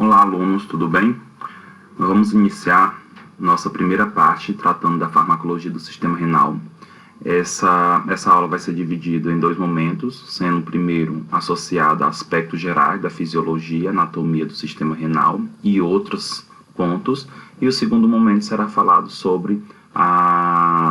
Olá, alunos, tudo bem? Nós vamos iniciar nossa primeira parte tratando da farmacologia do sistema renal. Essa aula vai ser dividida em dois momentos, sendo o primeiro associado a aspectos gerais da fisiologia, anatomia do sistema renal e outros pontos, e o segundo momento será falado sobre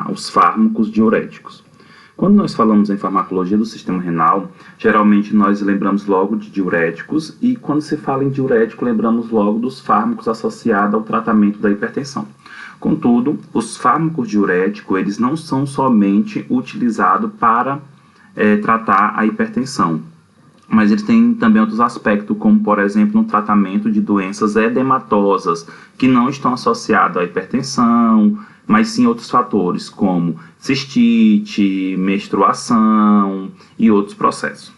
os fármacos diuréticos. Quando nós falamos em farmacologia do sistema renal, geralmente nós lembramos logo de diuréticos, e quando se fala em diurético, lembramos logo dos fármacos associados ao tratamento da hipertensão. Contudo, os fármacos diuréticos, eles não são somente utilizados para tratar a hipertensão, mas eles têm também outros aspectos, como, por exemplo, no tratamento de doenças edematosas, que não estão associadas à hipertensão, mas sim outros fatores, como cistite, menstruação e outros processos.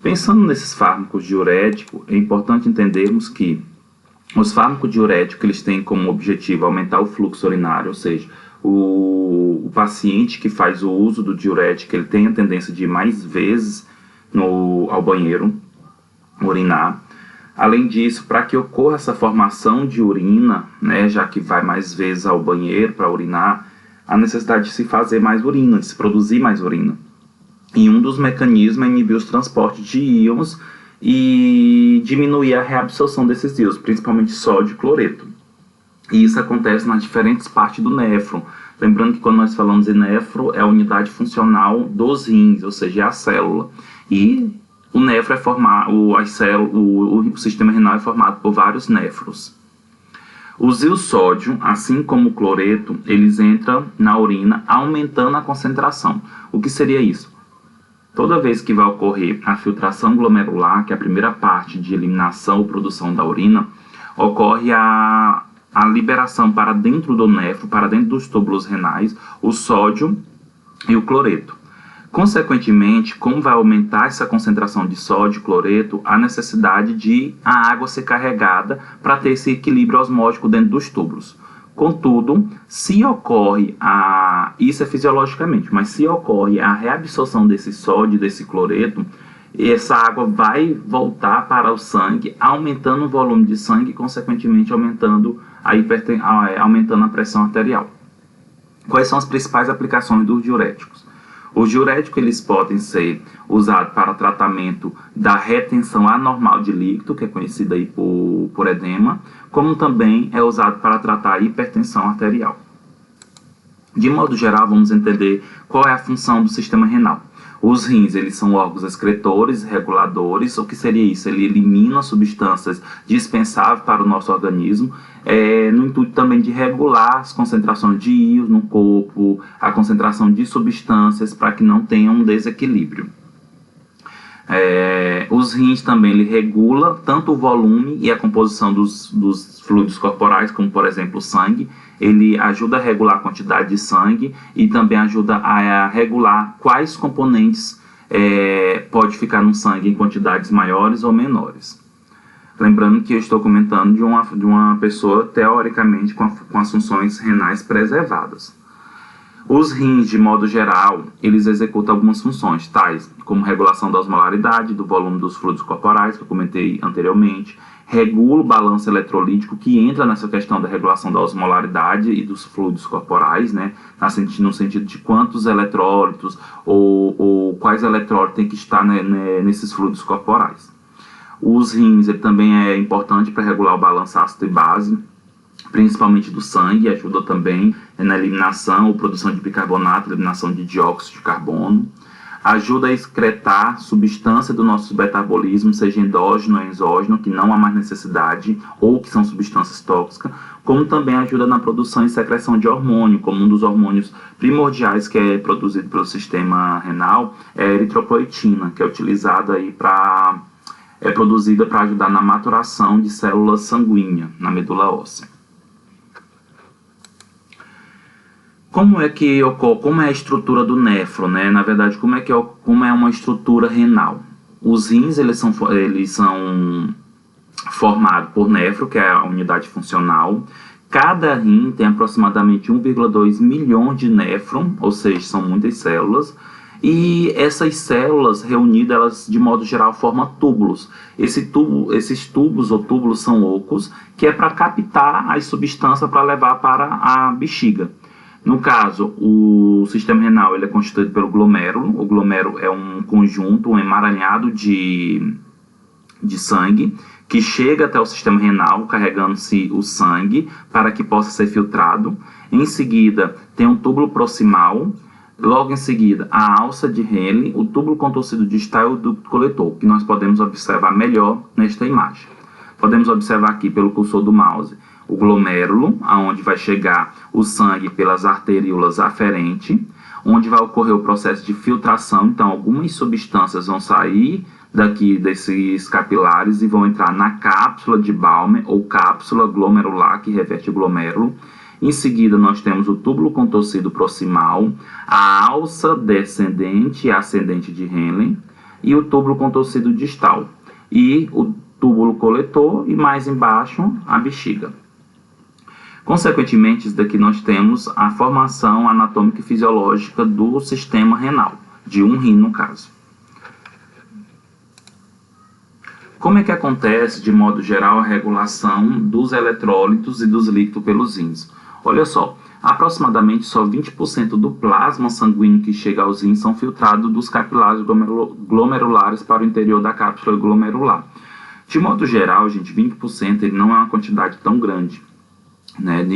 Pensando nesses fármacos diuréticos, é importante entendermos que os fármacos diuréticos eles têm como objetivo aumentar o fluxo urinário, ou seja, o paciente que faz o uso do diurético ele tem a tendência de ir mais vezes ao banheiro urinar. Além disso, para que ocorra essa formação de urina, já que vai mais vezes ao banheiro para urinar, a necessidade de se fazer mais urina, de se produzir mais urina. E um dos mecanismos é inibir os transportes de íons e diminuir a reabsorção desses íons, principalmente sódio e cloreto. E isso acontece nas diferentes partes do néfron. Lembrando que quando nós falamos em néfron, é a unidade funcional dos rins, ou seja, é a célula. E o néfron é formado, o sistema renal é formado por vários néfrons. Os íons sódio, assim como o cloreto, eles entram na urina aumentando a concentração. O que seria isso? Toda vez que vai ocorrer a filtração glomerular, que é a primeira parte de eliminação ou produção da urina, ocorre a liberação para dentro do néfron, para dentro dos túbulos renais, o sódio e o cloreto. Consequentemente, como vai aumentar essa concentração de sódio e cloreto, há necessidade de a água ser carregada para ter esse equilíbrio osmótico dentro dos túbulos. Contudo, se ocorre isso é fisiologicamente, mas se ocorre a reabsorção desse sódio e desse cloreto, essa água vai voltar para o sangue, aumentando o volume de sangue e, consequentemente, aumentando a pressão arterial. Quais são as principais aplicações dos diuréticos? Os diuréticos eles podem ser usados para tratamento da retenção anormal de líquido, que é conhecida aí por edema, como também é usado para tratar a hipertensão arterial. De modo geral, vamos entender qual é a função do sistema renal. Os rins, eles são órgãos excretores, reguladores. O que seria isso? Ele elimina substâncias dispensáveis para o nosso organismo, no intuito também de regular as concentrações de íons no corpo, a concentração de substâncias para que não tenha um desequilíbrio. Os rins também ele regula tanto o volume e a composição dos fluidos corporais, como por exemplo o sangue. Ele ajuda a regular a quantidade de sangue e também ajuda a regular quais componentes pode ficar no sangue em quantidades maiores ou menores. Lembrando que eu estou comentando de uma pessoa teoricamente com as funções renais preservadas. Os rins, de modo geral, eles executam algumas funções, tais como regulação da osmolaridade, do volume dos fluidos corporais, que eu comentei anteriormente, regula o balanço eletrolítico, que entra nessa questão da regulação da osmolaridade e dos fluidos corporais, no sentido de quantos eletrólitos ou quais eletrólitos tem que estar nesses fluidos corporais. Os rins ele também é importante para regular o balanço ácido e base, principalmente do sangue, ajuda também na eliminação ou produção de bicarbonato, eliminação de dióxido de carbono. Ajuda a excretar substância do nosso metabolismo, seja endógeno ou exógeno, que não há mais necessidade, ou que são substâncias tóxicas, como também ajuda na produção e secreção de hormônio, como um dos hormônios primordiais que é produzido pelo sistema renal, é a eritropoetina, que é utilizada aí produzida para ajudar na maturação de células sanguíneas na medula óssea. Como é a estrutura do néfron, Na verdade, como é uma estrutura renal? Os rins, eles são formados por néfron, que é a unidade funcional. Cada rim tem aproximadamente 1,2 milhão de néfron, ou seja, são muitas células. E essas células reunidas, elas de modo geral formam túbulos. Esses tubos ou túbulos são ocos, que é para captar as substâncias para levar para a bexiga. No caso, o sistema renal ele é constituído pelo glomérulo. O glomérulo é um conjunto, um emaranhado de sangue, que chega até o sistema renal, carregando-se o sangue para que possa ser filtrado. Em seguida, tem um túbulo proximal. Logo em seguida, a alça de Henle, o túbulo contorcido distal e o ducto coletor, que nós podemos observar melhor nesta imagem. Podemos observar aqui pelo cursor do mouse o glomérulo, aonde vai chegar o sangue pelas arteríolas aferentes, onde vai ocorrer o processo de filtração. Então, algumas substâncias vão sair daqui desses capilares e vão entrar na cápsula de Bowman ou cápsula glomerular, que reveste o glomérulo. Em seguida, nós temos o túbulo contorcido proximal, a alça descendente e ascendente de Henle e o túbulo contorcido distal. E o túbulo coletor e mais embaixo a bexiga. Consequentemente, isso daqui nós temos a formação anatômica e fisiológica do sistema renal, de um rim no caso. Como é que acontece, de modo geral, a regulação dos eletrólitos e dos líquidos pelos rins? Olha só, aproximadamente só 20% do plasma sanguíneo que chega aos rins são filtrados dos capilares glomerulares para o interior da cápsula glomerular. De modo geral, gente, 20% ele não é uma quantidade tão grande, né,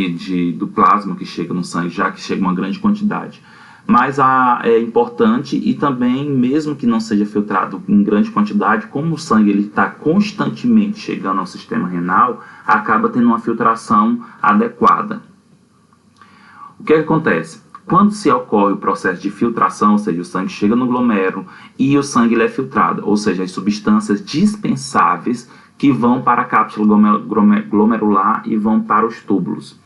do plasma que chega no sangue, já que chega uma grande quantidade. Mas é importante, e também, mesmo que não seja filtrado em grande quantidade, como o sangue está constantemente chegando ao sistema renal, acaba tendo uma filtração adequada. O que acontece? Quando se ocorre o processo de filtração, ou seja, o sangue chega no glomérulo e o sangue ele é filtrado, ou seja, as substâncias dispensáveis que vão para a cápsula glomerular e vão para os túbulos.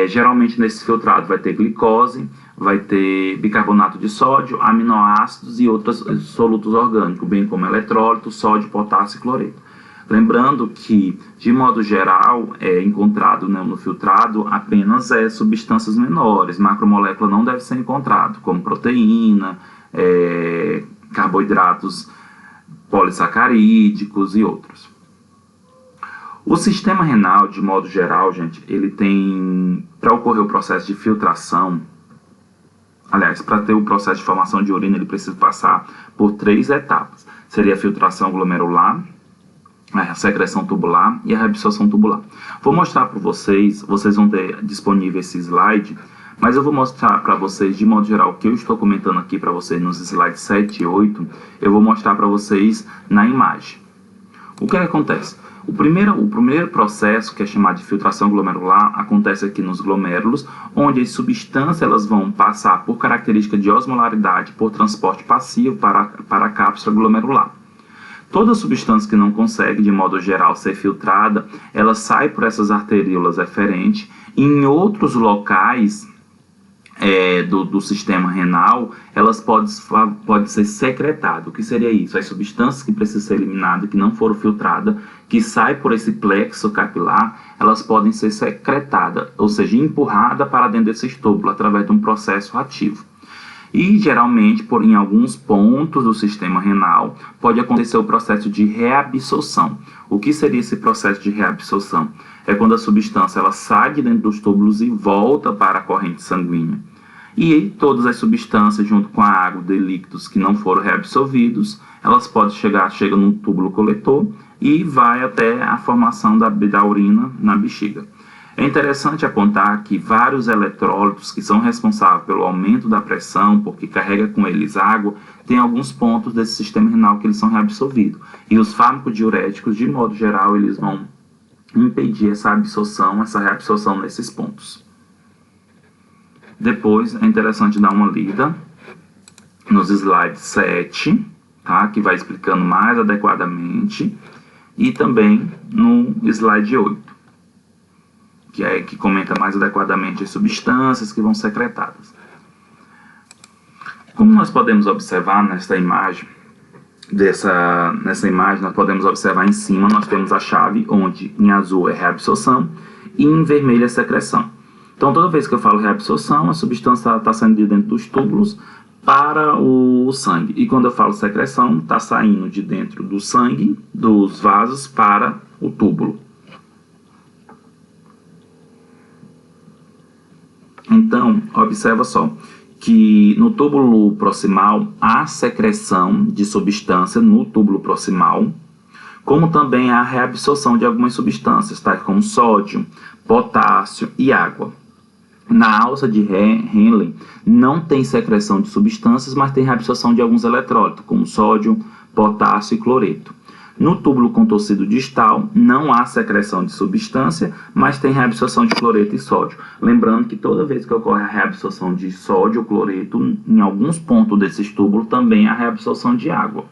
Geralmente nesse filtrado vai ter glicose, vai ter bicarbonato de sódio, aminoácidos e outros solutos orgânicos, bem como eletrólito, sódio, potássio e cloreto. Lembrando que, de modo geral, é encontrado, né, no filtrado apenas substâncias menores, macromolécula não deve ser encontrado, como proteína, carboidratos polissacarídicos e outros. O sistema renal, de modo geral, gente, ele tem, para ocorrer o processo de filtração, aliás, para ter o processo de formação de urina, ele precisa passar por 3 etapas. Seria a filtração glomerular, a secreção tubular e a reabsorção tubular. Vou mostrar para vocês vão ter disponível esse slide, mas eu vou mostrar para vocês, de modo geral, o que eu estou comentando aqui para vocês nos slides 7 e 8, eu vou mostrar para vocês na imagem. O que acontece? O primeiro processo, que é chamado de filtração glomerular, acontece aqui nos glomérulos, onde as substâncias elas vão passar por característica de osmolaridade, por transporte passivo para a cápsula glomerular. Toda substância que não consegue, de modo geral, ser filtrada, ela sai por essas arteríolas eferentes. Em outros locais do sistema renal, elas podem ser secretadas. O que seria isso? As substâncias que precisam ser eliminadas, que não foram filtradas, que saem por esse plexo capilar, elas podem ser secretadas, ou seja, empurradas para dentro desse túbulo, através de um processo ativo. E, geralmente, em alguns pontos do sistema renal, pode acontecer o processo de reabsorção. O que seria esse processo de reabsorção? É quando a substância ela sai de dentro dos túbulos e volta para a corrente sanguínea. E todas as substâncias, junto com a água de líquidos que não foram reabsorvidos, elas podem chega no túbulo coletor e vai até a formação da urina na bexiga. É interessante apontar que vários eletrólitos que são responsáveis pelo aumento da pressão, porque carrega com eles água, tem alguns pontos desse sistema renal que eles são reabsorvidos. E os fármacos diuréticos, de modo geral, eles vão impedir essa reabsorção nesses pontos. Depois, é interessante dar uma lida nos slides 7, tá, que vai explicando mais adequadamente, e também no slide 8. Que comenta mais adequadamente as substâncias que vão ser secretadas. Como nós podemos observar nessa imagem, nessa imagem nós podemos observar em cima, nós temos a chave, onde em azul é reabsorção e em vermelho é secreção. Então, toda vez que eu falo reabsorção, a substância está saindo de dentro dos túbulos, para o sangue. E quando eu falo secreção, está saindo de dentro do sangue, dos vasos, para o túbulo. Então, observa só que no túbulo proximal há secreção de substância no túbulo proximal, como também há reabsorção de algumas substâncias, tais como sódio, potássio e água. Na alça de Henle não tem secreção de substâncias, mas tem reabsorção de alguns eletrólitos, como sódio, potássio e cloreto. No túbulo contorcido distal não há secreção de substância, mas tem reabsorção de cloreto e sódio. Lembrando que toda vez que ocorre a reabsorção de sódio ou cloreto, em alguns pontos desses túbulos também há reabsorção de água.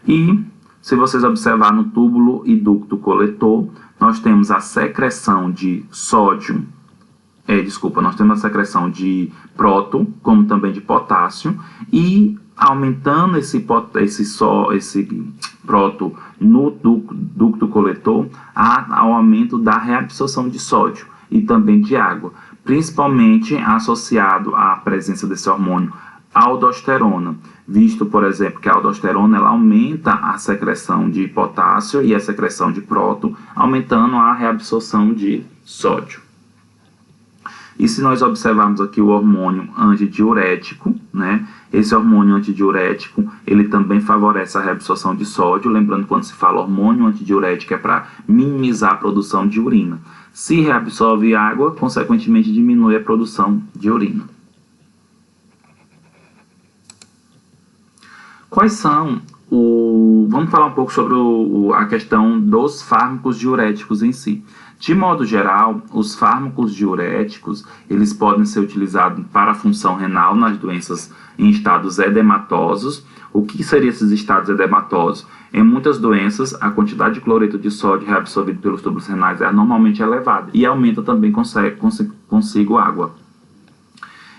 E, se vocês observarem no túbulo e ducto coletor, nós temos a secreção de sódio, nós temos a secreção de próton, como também de potássio, e aumentando esse próton no ducto coletor, há o aumento da reabsorção de sódio e também de água, principalmente associado à presença desse hormônio aldosterona, visto, por exemplo, que a aldosterona ela aumenta a secreção de potássio e a secreção de próton, aumentando a reabsorção de sódio. E se nós observarmos aqui o hormônio antidiurético, né? Esse hormônio antidiurético, ele também favorece a reabsorção de sódio. Lembrando, quando se fala hormônio antidiurético, é para minimizar a produção de urina. Se reabsorve água, consequentemente diminui a produção de urina. Quais são Vamos falar um pouco sobre a questão dos fármacos diuréticos em si. De modo geral, os fármacos diuréticos, eles podem ser utilizados para a função renal nas doenças em estados edematosos. O que seriam esses estados edematosos? Em muitas doenças, a quantidade de cloreto de sódio reabsorvido pelos tubos renais é normalmente elevada e aumenta também consigo água.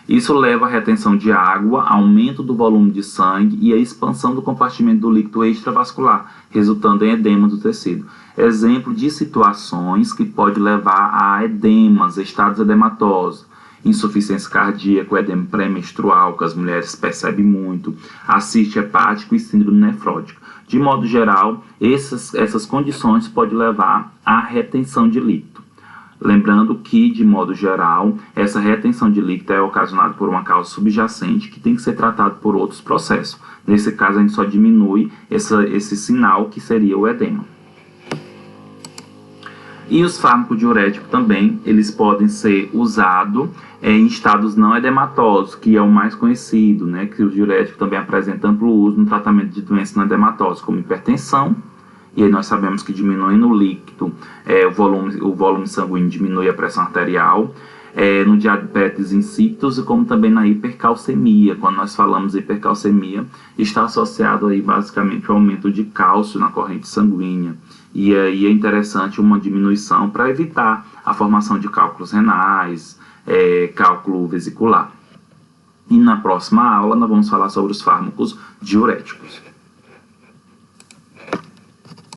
Isso leva à retenção de água, aumento do volume de sangue e a expansão do compartimento do líquido extravascular, resultando em edema do tecido. Exemplo de situações que pode levar a edemas, estados edematosos, insuficiência cardíaca, edema pré-menstrual, que as mulheres percebem muito, ascite hepático e síndrome nefrótica. De modo geral, essas condições podem levar à retenção de líquido. Lembrando que, de modo geral, essa retenção de líquido é ocasionada por uma causa subjacente que tem que ser tratada por outros processos. Nesse caso, a gente só diminui esse sinal que seria o edema. E os fármacos diuréticos também, eles podem ser usados em estados não edematosos, que é o mais conhecido, né? Que os diuréticos também apresentam amplo uso no tratamento de doenças não edematosas, como hipertensão. E aí nós sabemos que diminuindo o líquido, o volume sanguíneo diminui a pressão arterial, no diabetes insípidos e como também na hipercalcemia. Quando nós falamos de hipercalcemia, está associado aí basicamente ao aumento de cálcio na corrente sanguínea. E aí é interessante uma diminuição para evitar a formação de cálculos renais, cálculo vesicular. E na próxima aula nós vamos falar sobre os fármacos diuréticos.